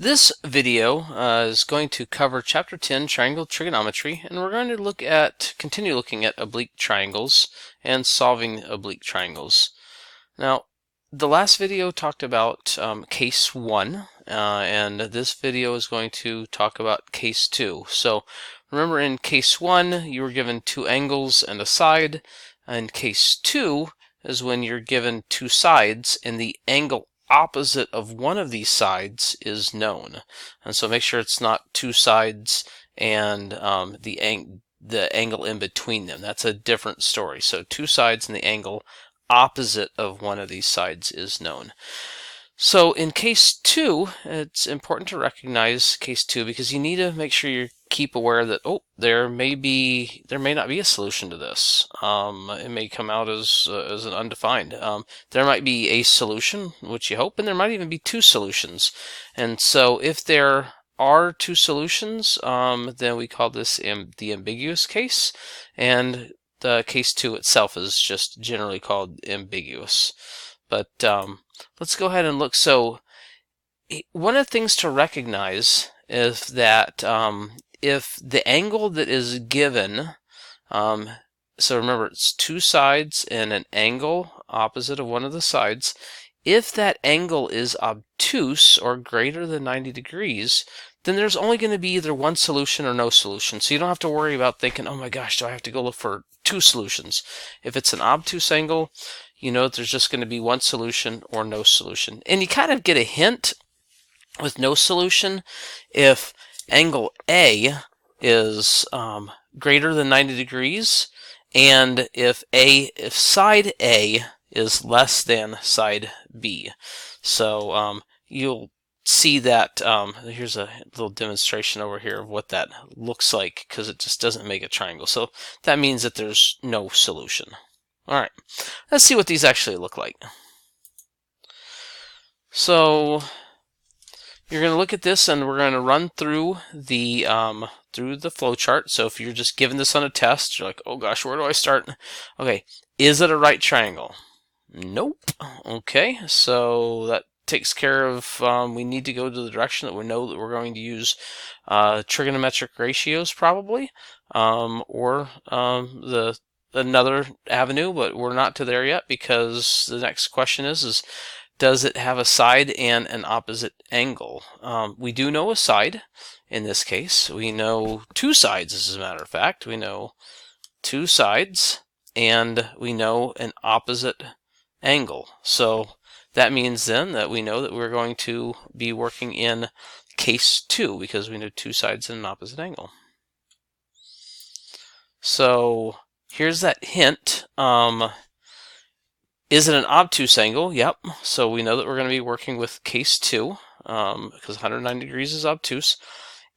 This video is going to cover Chapter 10, Triangle Trigonometry, and we're going to continue looking at oblique triangles and solving oblique triangles. Now, the last video talked about case 1, and this video is going to talk about case 2. So, remember in case 1, you were given two angles and a side, and case 2 is when you're given two sides and the angle opposite of one of these sides is known. And so make sure it's not two sides and the angle in between them. That's a different story. So two sides and the angle opposite of one of these sides is known. So in case 2, it's important to recognize case 2 because you need to make sure you keep aware that there may not be a solution to this. It may come out as an undefined. There might be a solution, which you hope, and there might even be two solutions. And so if there are two solutions, then we call this the ambiguous case, and the case 2 itself is just generally called ambiguous. But let's go ahead and look. So one of the things to recognize is that if the angle that is given, so remember it's two sides and an angle opposite of one of the sides, if that angle is obtuse or greater than 90 degrees, then there's only going to be either one solution or no solution. So you don't have to worry about thinking, oh my gosh, do I have to go look for two solutions? If it's an obtuse angle, you know that there's just going to be one solution or no solution. And you kind of get a hint with no solution if angle A is greater than 90 degrees and if side A is less than side B. So you'll see that here's a little demonstration over here of what that looks like, because it just doesn't make a triangle. So that means that there's no solution. Alright, let's see what these actually look like. So you're going to look at this and we're going to run through the flow chart. So if you're just given this on a test, you're like, oh gosh, where do I start? Okay, is it a right triangle? Nope. Okay, so that takes care of, we need to go to the direction that we know that we're going to use trigonometric ratios probably, or another avenue, but we're not to there yet because the next question is does it have a side and an opposite angle? We do know a side in this case. We know two sides, as a matter of fact. We know two sides and we know an opposite angle. So that means then that we know that we're going to be working in case 2 because we know two sides and an opposite angle. So here's that hint. Is it an obtuse angle? Yep. So we know that we're going to be working with case 2 because 190 degrees is obtuse.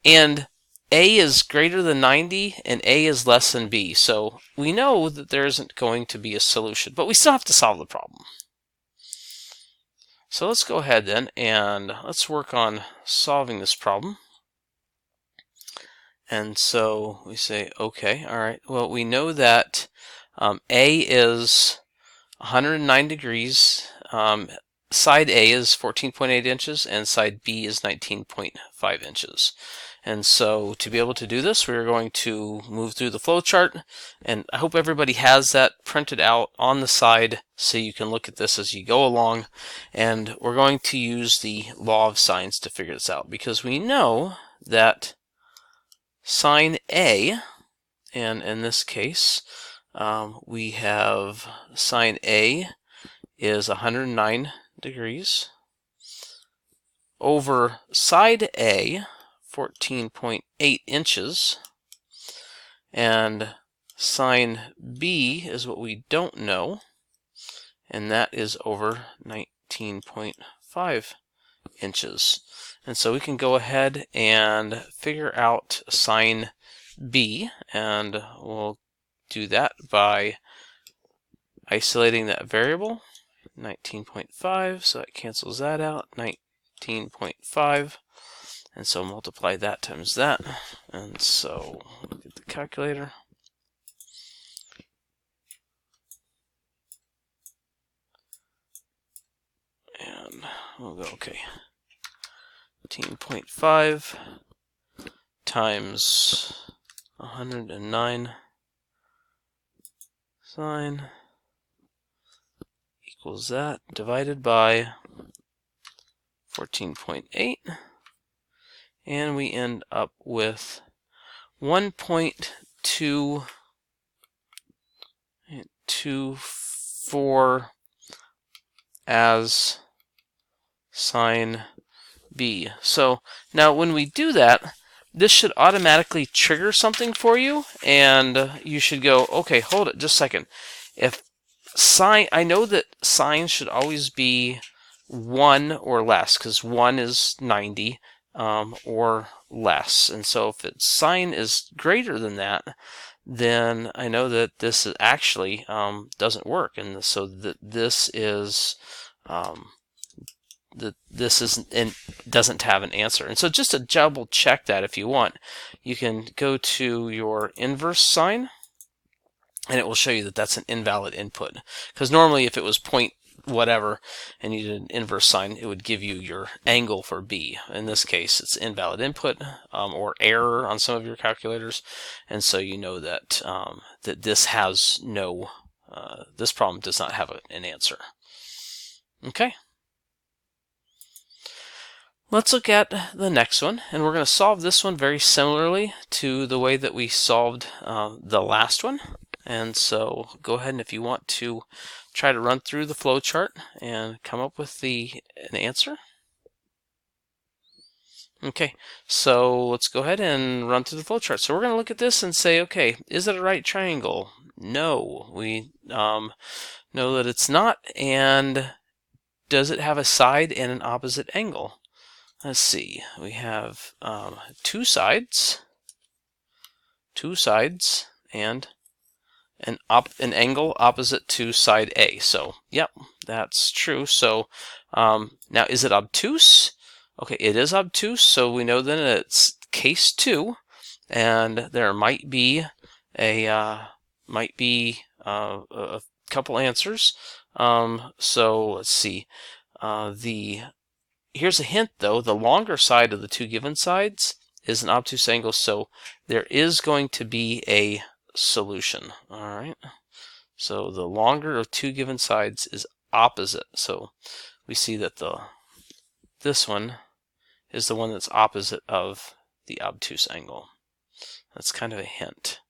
And A is greater than 90 and A is less than B. So we know that there isn't going to be a solution, but we still have to solve the problem. So let's go ahead then and let's work on solving this problem. And so we say, okay, all right, well, we know that A is 109 degrees. Side A is 14.8 inches and side B is 19.5 inches. And so to be able to do this, we're going to move through the flow chart, and I hope everybody has that printed out on the side so you can look at this as you go along. And we're going to use the law of sines to figure this out because we know that sine A, and in this case we have sine A is 109 degrees over side A, 14.8 inches, and sine B is what we don't know, and that is over 19.5 inches. And so we can go ahead and figure out sine B, and we'll do that by isolating that variable, 19.5, so that cancels that out, 19.5, and so multiply that times that, and so get the calculator. And we'll go, okay, 14.5 times 109 sine equals that divided by 14.8, and we end up with 1.224 as sine B. So now when we do that, this should automatically trigger something for you, and you should go, okay, hold it just a second. If sine, I know that sine should always be 1 or less, because 1 is 90 or less. And so if its sine is greater than that, then I know that this is actually doesn't work, and so that this is doesn't have an answer. And so just to double check that, if you want, you can go to your inverse sine, and it will show you that that's an invalid input. Because normally if it was point whatever and you did an inverse sine, it would give you your angle for B. In this case, it's invalid input or error on some of your calculators, and so you know that that this has no this problem does not have an answer. Okay. Let's look at the next one, and we're going to solve this one very similarly to the way that we solved the last one. And so go ahead, and if you want to try to run through the flow chart and come up with an answer. Okay, so let's go ahead and run through the flow chart. So we're going to look at this and say, okay, is it a right triangle? No, we know that it's not. And does it have a side and an opposite angle? Let's see, we have two sides, and an angle opposite to side A. So, yep, that's true. So, now is it obtuse? Okay, it is obtuse, so we know that it's case 2, and there might be a couple answers. So let's see, here's a hint, though. The longer side of the two given sides is an obtuse angle, so there is going to be a solution. All right. So the longer of two given sides is opposite. So we see that this one is the one that's opposite of the obtuse angle. That's kind of a hint.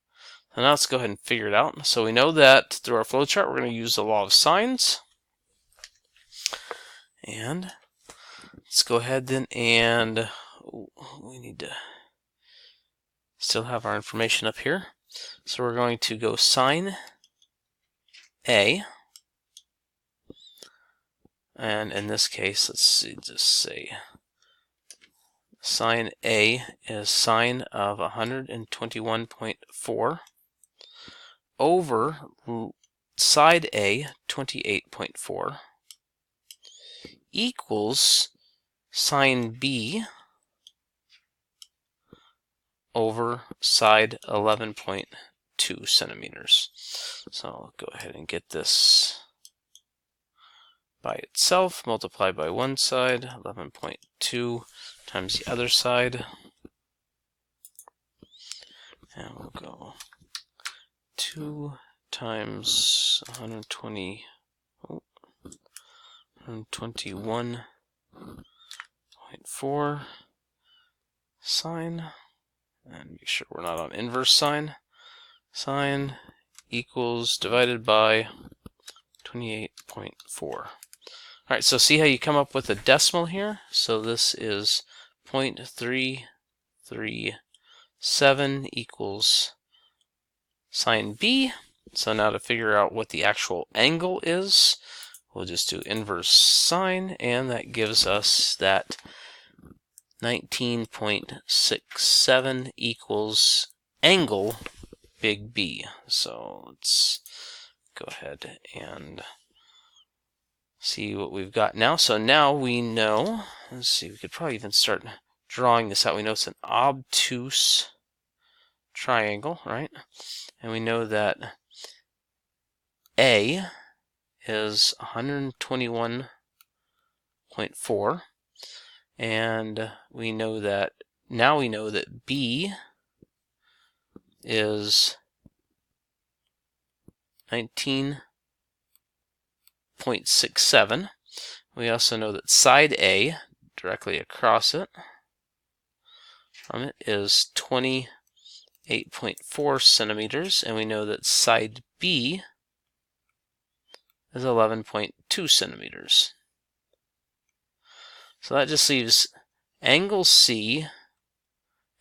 So now let's go ahead and figure it out. So we know that through our flowchart, we're going to use the law of sines. And let's go ahead then, and we need to still have our information up here. So we're going to go sine A, and in this case, let's see, just say sine A is sine of 121.4 over side A, 28.4, equals sine B over side 11.2 centimeters. So I'll go ahead and get this by itself, multiply by one side, 11.2 times the other side, and we'll go 2 times 121.4 sine, and make sure we're not on inverse sine. Sine equals divided by 28.4. Alright, so see how you come up with a decimal here? So this is 0.337 equals sine B. So now to figure out what the actual angle is, we'll just do inverse sine, and that gives us that 19.67 equals angle big B. So let's go ahead and see what we've got now. So now we know, let's see, we could probably even start drawing this out. We know it's an obtuse triangle, right? And we know that A is 121.4, and we know that now we know that B is 19.67. We also know that side A, directly across it from it, is 28.4 centimeters, and we know that side B is 11.2 centimeters. So that just leaves angle C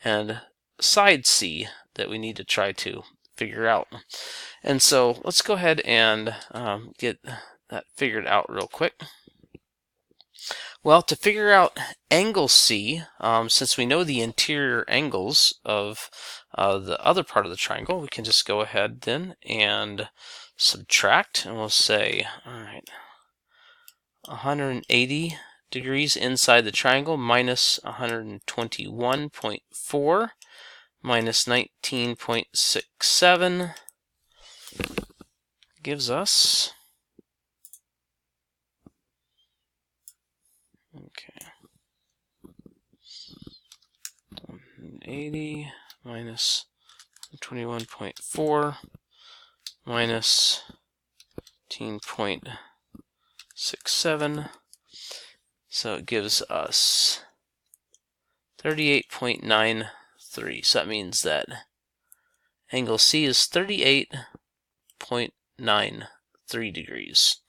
and side C that we need to try to figure out. And so let's go ahead and get that figured out real quick. Well, to figure out angle C, since we know the interior angles of the other part of the triangle, we can just go ahead then and subtract, and we'll say, all right, 180 degrees inside the triangle minus 121.4 minus 19.67 gives us, okay, 180 minus 21.4 minus 19.67, so it gives us 38.93. So that means that angle C is 38.93 degrees.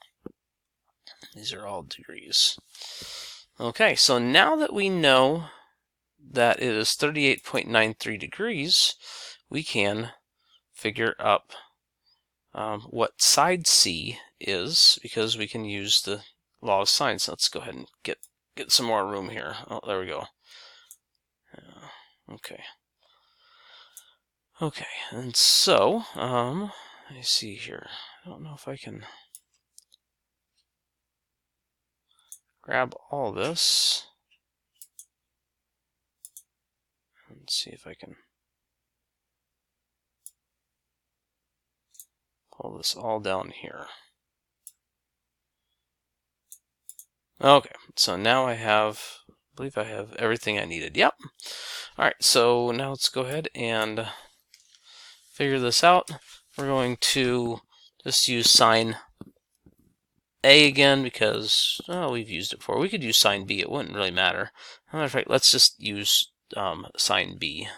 These are all degrees. Okay, so now that we know that it is 38.93 degrees, we can figure up what side C is, because we can use the law of sines. Let's go ahead and get some more room here. Oh, there we go. Okay. Okay, and so, let me see here. I don't know if I can grab all this and see if I can pull this all down here. Okay, so now I believe I have everything I needed. Yep. All right, so now let's go ahead and figure this out. We're going to just use sine A again because we've used it before. We could use sine B. It wouldn't really matter. As a matter of fact, let's just use sine B.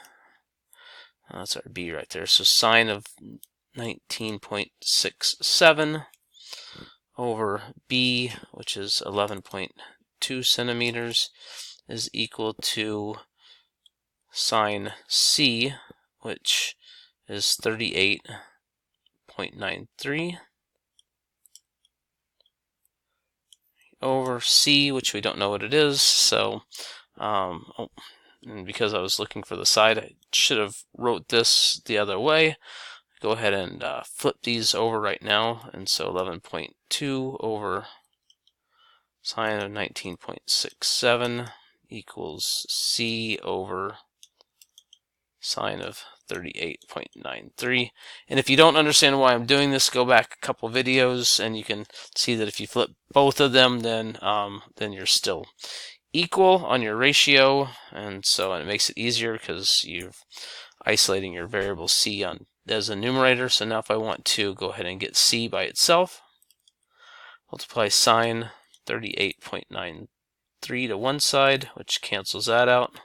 That's our B right there. So sine of 19.67 over B, which is 11.2 centimeters, is equal to sine C, which is 38.93 over C, which we don't know what it is. So, and because I was looking for the side, I should have wrote this the other way. Go ahead and flip these over right now, and so 11.2 over sine of 19.67 equals C over sine of 38.93. And if you don't understand why I'm doing this, go back a couple videos and you can see that if you flip both of them, then you're still equal on your ratio, and it makes it easier because you're isolating your variable C as a numerator. So now if I want to go ahead and get C by itself, multiply sine 38.93 to one side, which cancels that out.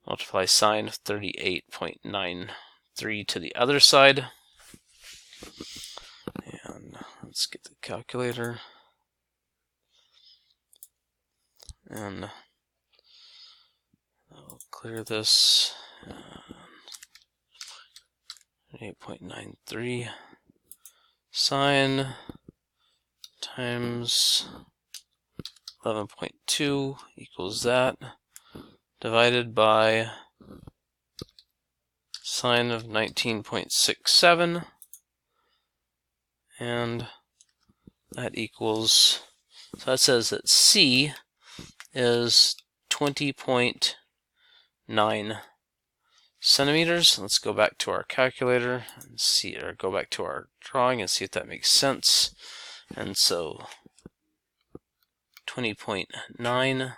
Multiply sine of 38.93 to the other side. And let's get the calculator. And I'll clear this. 8.93 sine times 11.2 equals that, divided by sine of 19.67, and that equals, so that says that C is 20.9 centimeters. Let's go back to our calculator and see, or go back to our drawing and see if that makes sense. And so 20.9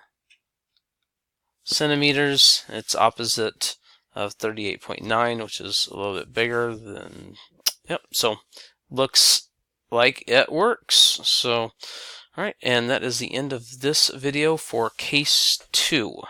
centimeters. It's opposite of 38.9, which is a little bit bigger than, yep, so looks like it works. So, all right, and that is the end of this video for case 2.